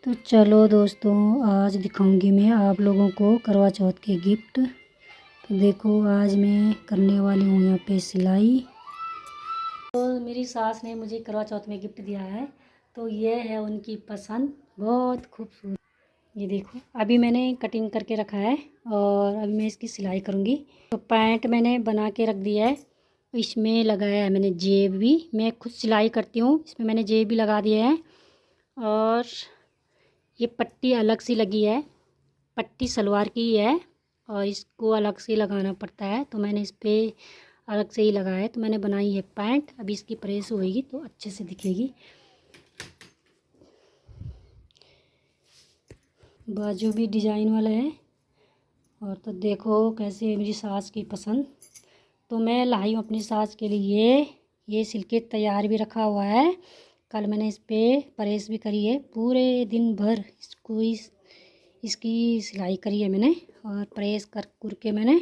तो चलो दोस्तों, आज दिखाऊंगी मैं आप लोगों को करवा चौथ के गिफ्ट। तो देखो, आज मैं करने वाली हूँ यहाँ पे सिलाई। तो मेरी सास ने मुझे करवा चौथ में गिफ्ट दिया है, तो ये है उनकी पसंद, बहुत खूबसूरत। ये देखो, अभी मैंने कटिंग करके रखा है और अभी मैं इसकी सिलाई करूँगी। तो पैंट मैंने बना के रख दिया है, इसमें लगाया है मैंने जेब भी। मैं खुद सिलाई करती हूँ, इसमें मैंने जेब भी लगा दिया है। और ये पट्टी अलग से लगी है, पट्टी सलवार की है और इसको अलग से लगाना पड़ता है, तो मैंने इस पर अलग से ही लगाया है। तो मैंने बनाई है पैंट, अभी इसकी प्रेस होएगी तो अच्छे से दिखेगी। बाजू भी डिजाइन वाला है। और तो देखो कैसे है मेरी सास की पसंद। तो मैं लाई हूँ अपनी सास के लिए, ये सिल के तैयार भी रखा हुआ है। कल मैंने इस पर प्रेस भी करी है, पूरे दिन भर इसकी सिलाई करी है मैंने और प्रेस कर के मैंने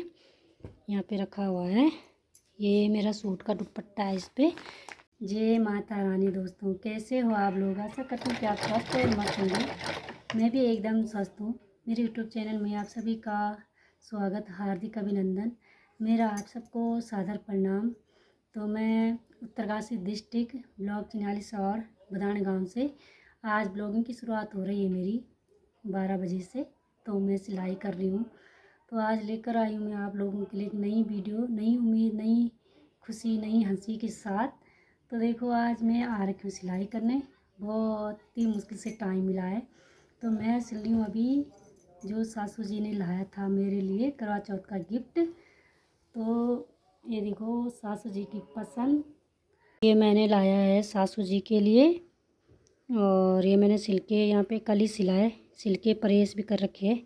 यहाँ पे रखा हुआ है। ये मेरा सूट का दुपट्टा है इस पर। जय माता रानी। दोस्तों, कैसे हो आप लोग? आशा करती हूँ कि आप स्वस्थ और मस्त होंगे। मैं भी एकदम स्वस्थ हूँ। मेरे यूट्यूब चैनल में आप सभी का स्वागत, हार्दिक अभिनंदन। मेरा आप सबको सादर प्रणाम। तो मैं उत्तरकाशी डिस्ट्रिक्ट ब्लॉक चिन्यालीस और बदान गाँव से आज ब्लॉगिंग की शुरुआत हो रही है मेरी 12 बजे से। तो मैं सिलाई कर रही हूँ। तो आज लेकर आई हूँ मैं आप लोगों के लिए एक नई वीडियो, नई उम्मीद, नई खुशी, नई हंसी के साथ। तो देखो, आज मैं आ रखी हूँ सिलाई करने, बहुत ही मुश्किल से टाइम मिला है। तो मैं सिल रही हूँ अभी जो सासू जी ने लाया था मेरे लिए करवा चौथ का गिफ्ट। तो ये देखो, सासू जी की पसंद, ये मैंने लाया है सासू जी के लिए। और ये मैंने सिल के यहाँ पे कल ही सिला है, सिल के प्रेस भी कर रखे है।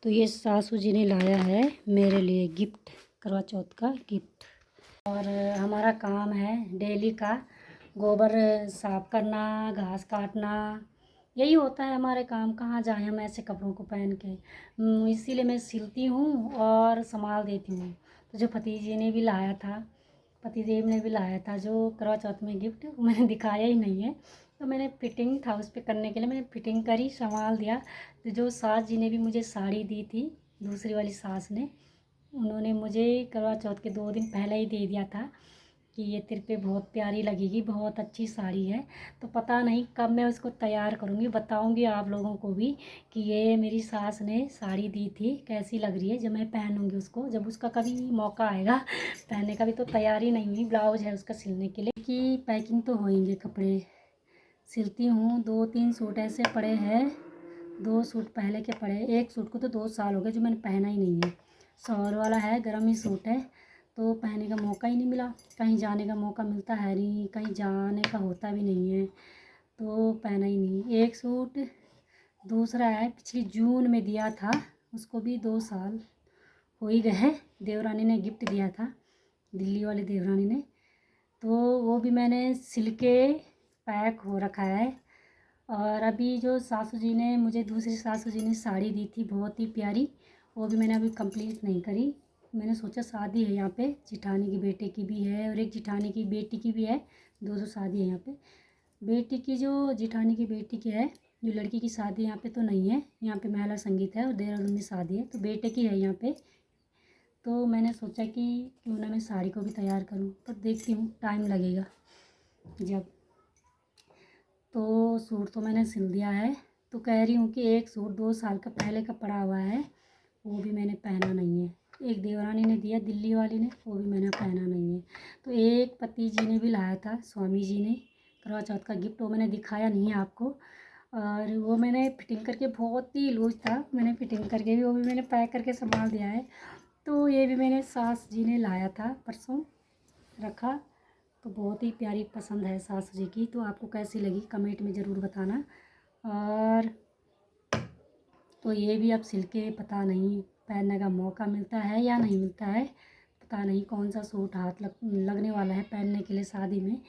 तो ये सासू जी ने लाया है मेरे लिए गिफ्ट, करवा चौथ का गिफ्ट। और हमारा काम है डेली का गोबर साफ करना, घास काटना, यही होता है हमारे काम। कहाँ जाएं हम ऐसे कपड़ों को पहन के। इसीलिए मैं सिलती हूँ और संभाल देती हूँ। तो जो भतीजे ने भी लाया था, पतिदेव ने भी लाया था जो करवा चौथ में गिफ्ट, वो मैंने दिखाया ही नहीं है। तो मैंने फिटिंग था उस पर करने के लिए, मैंने फिटिंग करी, संभाल दिया। तो जो सास जी ने भी मुझे साड़ी दी थी, दूसरी वाली सास ने, उन्होंने मुझे करवा चौथ के 2 दिन पहले ही दे दिया था कि ये तेरे पे बहुत प्यारी लगेगी, बहुत अच्छी साड़ी है। तो पता नहीं कब मैं उसको तैयार करूँगी, बताऊँगी आप लोगों को भी कि ये मेरी सास ने साड़ी दी थी, कैसी लग रही है। जब मैं पहनूँगी उसको, जब उसका कभी मौका आएगा पहनने का। भी तो तैयारी नहीं हुई, ब्लाउज है उसका सिलने के लिए कि पैकिंग तो होंगे कपड़े। सिलती हूँ, 2-3 सूट ऐसे पड़े हैं, 2 सूट पहले के पड़े, एक सूट को तो 2 साल हो गए जो मैंने पहना ही नहीं है। शॉल वाला है, गर्म ही सूट है, तो पहनने का मौका ही नहीं मिला। कहीं जाने का मौका मिलता है नहीं, कहीं जाने का होता भी नहीं है, तो पहना ही नहीं। एक सूट दूसरा है, पिछली जून में दिया था, उसको भी 2 साल हो ही गए। देवरानी ने गिफ्ट दिया था, दिल्ली वाली देवरानी ने। तो वो भी मैंने सिल के पैक हो रखा है। और अभी जो सासू जी ने मुझे, दूसरी सासू जी ने साड़ी दी थी बहुत ही प्यारी, वो भी मैंने अभी कंप्लीट नहीं करी। मैंने सोचा शादी है यहाँ पे, जिठानी की बेटे की भी है और एक जिठानी की बेटी की भी है, 2 शादी है यहाँ पे। बेटी की, जो जिठानी की बेटी की है, जो लड़की की शादी यहाँ पे तो नहीं है, यहाँ पे महिला संगीत है और देहरादून में शादी है, तो बेटे की है यहाँ पे। तो मैंने सोचा कि क्यों ना मैं साड़ी को भी तैयार करूँ, पर देखती हूँ टाइम लगेगा जब। तो सूट तो मैंने सिल दिया है। तो कह रही हूँ कि एक सूट 2 साल का पहले का पड़ा हुआ है, वो भी मैंने पहना नहीं है। एक देवरानी ने दिया, दिल्ली वाली ने, वो भी मैंने पहना नहीं है। तो एक पति जी ने भी लाया था, स्वामी जी ने, करवा चौथ का गिफ्ट, वो मैंने दिखाया नहीं है आपको। और वो मैंने फिटिंग करके, बहुत ही लूज था, मैंने फिटिंग करके भी, वो भी मैंने पैक करके संभाल दिया है। तो ये भी मैंने सास जी ने लाया था, परसों रखा। तो बहुत ही प्यारी पसंद है सासू जी की। तो आपको कैसी लगी कमेंट में ज़रूर बताना। और तो ये भी अब सिल के पता नहीं पहनने का मौका मिलता है या नहीं मिलता है, पता नहीं कौन सा सूट हाथ लगने वाला है पहनने के लिए शादी में।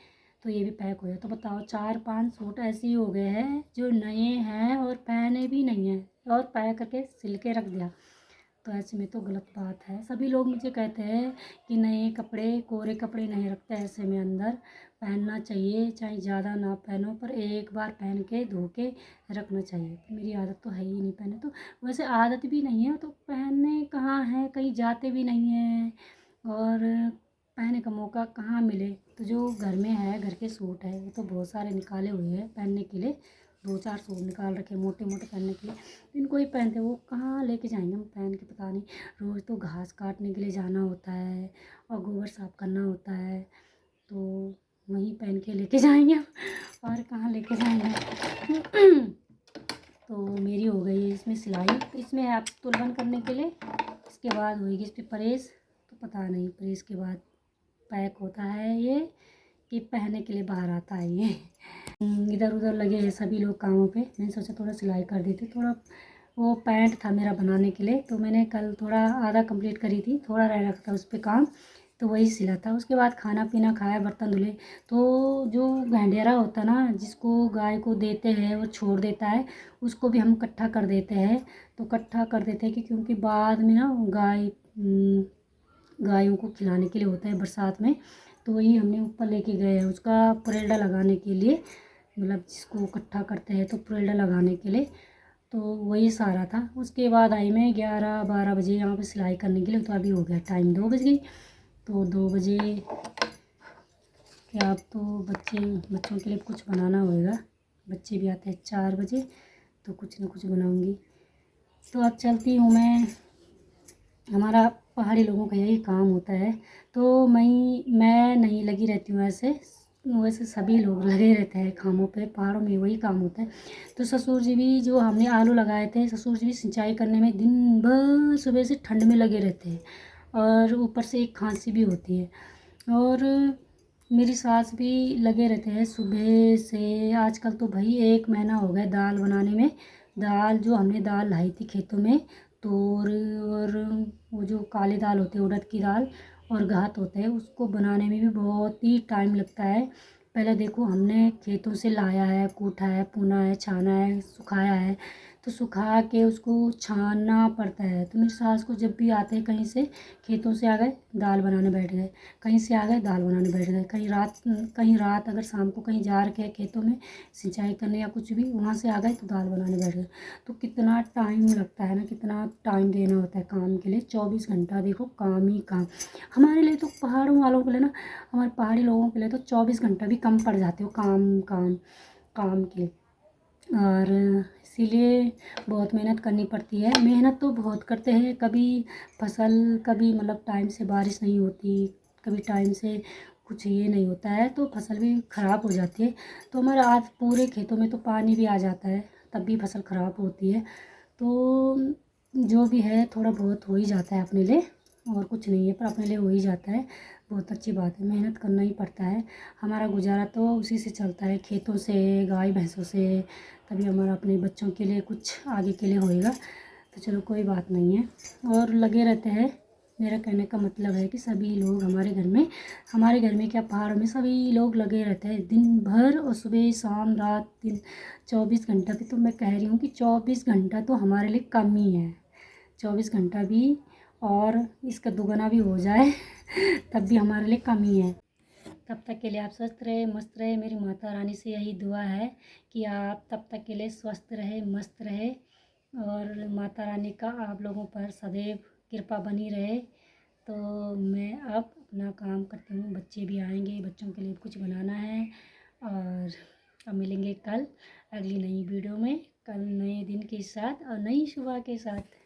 तो ये भी पैक हो गया। तो बताओ, 4-5 सूट ऐसे ही हो गए हैं जो नए हैं और पहने भी नहीं हैं, और पैक करके सिल के रख दिया। तो ऐसे में तो गलत बात है। सभी लोग मुझे कहते हैं कि नहीं, कपड़े कोरे कपड़े नहीं रखते ऐसे में, अंदर पहनना चाहिए, चाहे ज़्यादा ना पहनो पर एक बार पहन के धो के रखना चाहिए। तो मेरी आदत तो है ही नहीं पहने, तो वैसे आदत भी नहीं है तो पहनने कहाँ है, कहीं जाते भी नहीं हैं और पहनने का मौका कहाँ मिले। तो जो घर में है, घर के सूट है, वो तो बहुत सारे निकाले हुए हैं पहनने के लिए, 2-4 सूट निकाल रखे मोटे मोटे पहनने के लिए। इनको ही पहनते, वो कहाँ लेके जाएंगे हम पहन के, पता नहीं। रोज़ तो घास काटने के लिए जाना होता है और गोबर साफ करना होता है, तो वहीं पहन के लेके जाएंगे हम, और कहाँ लेके जाएंगे। तो मेरी हो गई है इसमें सिलाई। तो इसमें आप तुलवन करने के लिए, इसके बाद होगी इस पर प्रेस। तो पता नहीं प्रेस के बाद पैक होता है ये कि पहनने के लिए बाहर आता है ये। इधर उधर लगे हैं सभी लोग कामों पे। मैंने सोचा थोड़ा सिलाई कर देती, थोड़ा वो पैंट था मेरा बनाने के लिए, तो मैंने कल थोड़ा आधा कंप्लीट करी थी, थोड़ा रह रखा था उस पर काम, तो वही सिला था। उसके बाद खाना पीना खाया, बर्तन धुले। तो जो गैंडेरा होता है ना, जिसको गाय को देते हैं, वो छोड़ देता है, उसको भी हम इकट्ठा कर देते हैं। तो इकट्ठा कर देते हैं कि क्योंकि बाद में ना गायों को खिलाने के लिए होता है बरसात में। तो वही हमने ऊपर लेके गए हैं उसका पुरेल्डा लगाने के लिए, मतलब जिसको इकट्ठा करते हैं तो पुरेल्डा लगाने के लिए। तो वही सारा था। उसके बाद आई मैं 11-12 बजे यहाँ पे सिलाई करने के लिए। तो अभी हो गया टाइम 2 बज गई। तो 2 बजे क्या, अब तो बच्चों के लिए कुछ बनाना होगा। बच्चे भी आते हैं 4 बजे, तो कुछ ना कुछ बनाऊंगी। तो अब चलती हूँ मैं। हमारा पहाड़ी लोगों का यही काम होता है। तो मैं नहीं लगी रहती हूँ ऐसे, वैसे सभी लोग लगे रहते हैं कामों पे, पहाड़ों में वही काम होता है। तो ससुर जी भी, जो हमने आलू लगाए थे, ससुर जी भी सिंचाई करने में दिन भर सुबह से ठंड में लगे रहते हैं, और ऊपर से एक खांसी भी होती है। और मेरी सास भी लगे रहते हैं सुबह से। आजकल तो भाई 1 महीना हो गया दाल बनाने में। दाल जो हमने दाल लाई थी खेतों में, तोर और वो जो काली दाल होती है, उड़द की दाल, और घात होता है, उसको बनाने में भी बहुत ही टाइम लगता है। पहले देखो, हमने खेतों से लाया है, कूटा है, पुना है, छाना है, सुखाया है, तो सुखा के उसको छानना पड़ता है। तो मेरी सास को जब भी आते हैं कहीं से, खेतों से आ गए दाल बनाने बैठ गए, कहीं से आ गए दाल बनाने बैठ गए, कहीं रात अगर शाम को कहीं जा रखे खेतों में सिंचाई करने या कुछ भी, वहाँ से आ गए तो दाल बनाने बैठ गए। तो कितना टाइम लगता है ना, कितना टाइम देना होता है काम के लिए। 24 घंटा देखो काम ही काम। हमारे लिए तो पहाड़ों वालों के लिए ना, हमारे पहाड़ी लोगों के लिए तो 24 घंटा भी कम पड़ जाते हो काम काम काम के लिए। और इसीलिए बहुत मेहनत करनी पड़ती है। मेहनत तो बहुत करते हैं, कभी कभी मतलब टाइम से बारिश नहीं होती, कभी टाइम से कुछ ये नहीं होता है, तो फसल भी ख़राब हो जाती है। तो हमारे आज पूरे खेतों में तो पानी भी आ जाता है, तब भी फसल ख़राब होती है। तो जो भी है थोड़ा बहुत हो ही जाता है अपने लिए, और कुछ नहीं है, पर अपने लिए हो ही जाता है। बहुत अच्छी बात है, मेहनत करना ही पड़ता है। हमारा गुजारा तो उसी से चलता है, खेतों से, गाय भैंसों से, तभी हमारा अपने बच्चों के लिए कुछ आगे के लिए होएगा। तो चलो कोई बात नहीं है, और लगे रहते हैं। मेरा कहने का मतलब है कि सभी लोग हमारे घर में क्या, पहाड़ों में सभी लोग लगे रहते हैं दिन भर, और सुबह शाम रात दिन 24 घंटा भी। तो मैं कह रही हूँ कि 24 घंटा तो हमारे लिए कम ही है। 24 घंटा भी और इसका दुगना भी हो जाए तब भी हमारे लिए कम ही है। तब तक के लिए आप स्वस्थ रहे, मस्त रहे। मेरी माता रानी से यही दुआ है कि आप तब तक के लिए स्वस्थ रहे, मस्त रहे, और माता रानी का आप लोगों पर सदैव कृपा बनी रहे। तो मैं अब अपना काम करती हूँ, बच्चे भी आएंगे, बच्चों के लिए कुछ बनाना है। और अब मिलेंगे कल अगली नई वीडियो में, कल नए दिन के साथ और नई सुबह के साथ।